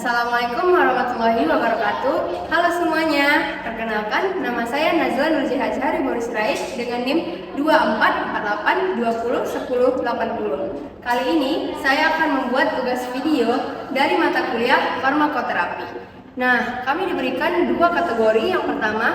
Assalamualaikum warahmatullahi wabarakatuh. Halo semuanya, perkenalkan nama saya Nazla Nurjiha Azhari Boris Rais dengan NIM 2448201080. Kali ini saya akan membuat tugas video dari mata kuliah farmakoterapi. Nah, kami diberikan dua kategori. Yang pertama,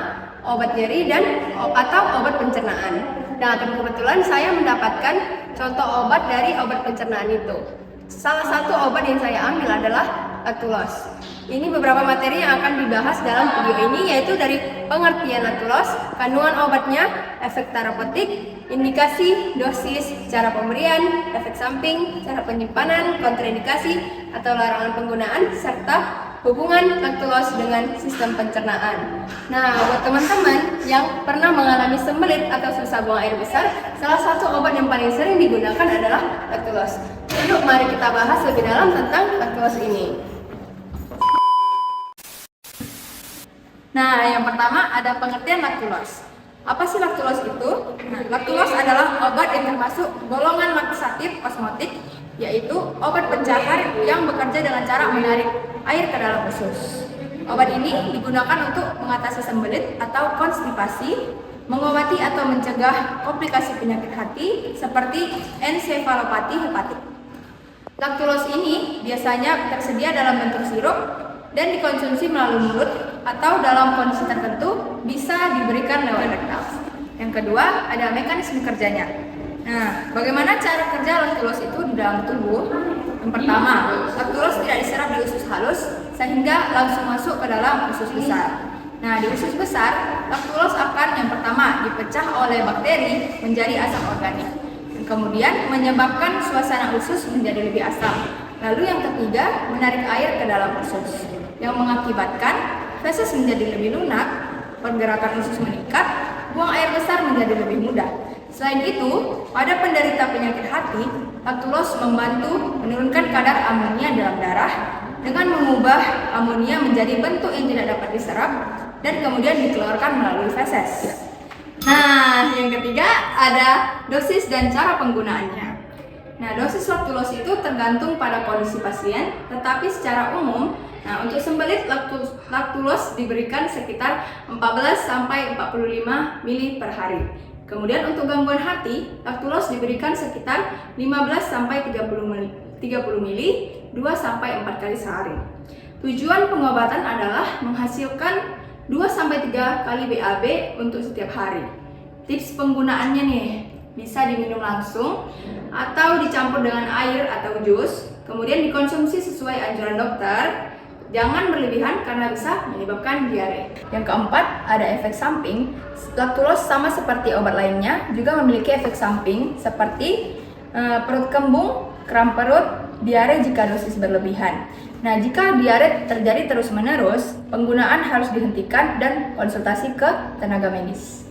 obat nyeri atau obat pencernaan. Nah, kebetulan saya mendapatkan contoh obat dari obat pencernaan itu. Salah satu obat yang saya ambil adalah Lactulose. Ini beberapa materi yang akan dibahas dalam video ini, yaitu dari pengertian Lactulose, kandungan obatnya, efek terapeutik, indikasi, dosis, cara pemberian, efek samping, cara penyimpanan, kontraindikasi atau larangan penggunaan, serta hubungan Lactulose dengan sistem pencernaan. Nah, buat teman-teman yang pernah mengalami sembelit atau susah buang air besar, salah satu obat yang paling sering digunakan adalah Lactulose. Yuk, mari kita bahas lebih dalam tentang Lactulose ini. Nah, yang pertama ada pengertian Lactulose. Apa sih Lactulose itu? Nah, Lactulose adalah obat yang termasuk golongan laksatif osmotik, yaitu obat pencahar yang bekerja dengan cara menarik air ke dalam usus. Obat ini digunakan untuk mengatasi sembelit atau konstipasi, mengobati atau mencegah komplikasi penyakit hati seperti ensefalopati hepatik. Lactulose ini biasanya tersedia dalam bentuk sirup dan dikonsumsi melalui mulut atau dalam kondisi tertentu bisa diberikan lewat rektal. Yang kedua, ada mekanisme kerjanya. Nah, bagaimana cara kerja Lactulose itu di dalam tubuh? Yang pertama, Lactulose tidak diserap di usus halus sehingga langsung masuk ke dalam usus besar. Nah, di usus besar, Lactulose akan yang pertama dipecah oleh bakteri menjadi asam organik. Kemudian menyebabkan suasana usus menjadi lebih asam. Lalu yang ketiga, menarik air ke dalam usus yang mengakibatkan feses menjadi lebih lunak, pergerakan usus meningkat, buang air besar menjadi lebih mudah. Selain itu, pada penderita penyakit hati, Lactulose membantu menurunkan kadar amonia dalam darah dengan mengubah amonia menjadi bentuk yang tidak dapat diserap dan kemudian dikeluarkan melalui feses. Nah, yang ketiga ada dosis dan cara penggunaannya. Nah, dosis Lactulose itu tergantung pada kondisi pasien, tetapi secara umum, untuk sembelit Lactulose diberikan sekitar 14-45 ml per hari. Kemudian untuk gangguan hati, Lactulose diberikan sekitar 15-30 ml 2-4 kali sehari. Tujuan pengobatan adalah menghasilkan 2-3 kali BAB untuk setiap hari. Tips penggunaannya nih, bisa diminum langsung atau dicampur dengan air atau jus, kemudian dikonsumsi sesuai anjuran dokter. Jangan berlebihan karena bisa menyebabkan diare. Yang keempat, ada efek samping. Lactulose sama seperti obat lainnya juga memiliki efek samping seperti perut kembung, kram perut, diare jika dosis berlebihan. Nah, jika diare terjadi terus-menerus, penggunaan harus dihentikan dan konsultasi ke tenaga medis.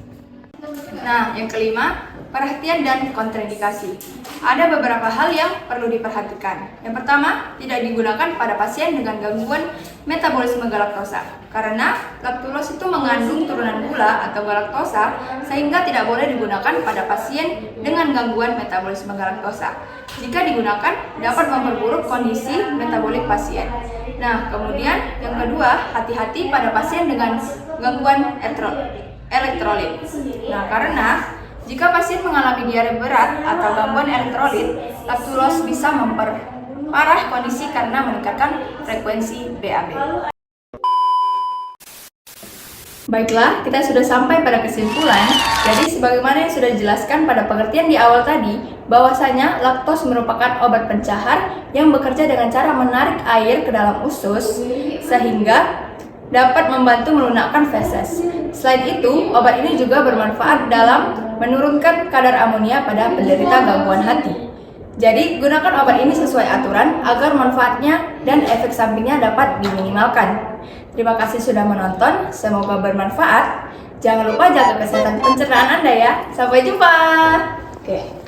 Nah, yang kelima, perhatian dan kontraindikasi. Ada beberapa hal yang perlu diperhatikan. Yang pertama, tidak digunakan pada pasien dengan gangguan metabolisme galaktosa. Karena Lactulose itu mengandung turunan gula atau galaktosa, sehingga tidak boleh digunakan pada pasien dengan gangguan metabolisme galaktosa. Jika digunakan, dapat memperburuk kondisi metabolik pasien. Nah, kemudian yang kedua, hati-hati pada pasien dengan gangguan elektrolit. Nah, karena jika pasien mengalami diare berat atau gangguan elektrolit, Lactulose bisa memperparah kondisi karena meningkatkan frekuensi BAB. Baiklah, kita sudah sampai pada kesimpulan. Jadi sebagaimana yang sudah dijelaskan pada pengertian di awal tadi, bahwasanya Lactulose merupakan obat pencahar yang bekerja dengan cara menarik air ke dalam usus sehingga dapat membantu melunakkan feses. Selain itu, obat ini juga bermanfaat dalam menurunkan kadar amonia pada penderita gangguan hati. Jadi, gunakan obat ini sesuai aturan agar manfaatnya dan efek sampingnya dapat diminimalkan. Terima kasih sudah menonton, semoga bermanfaat. Jangan lupa jaga kesehatan pencernaan Anda ya. Sampai jumpa. Oke.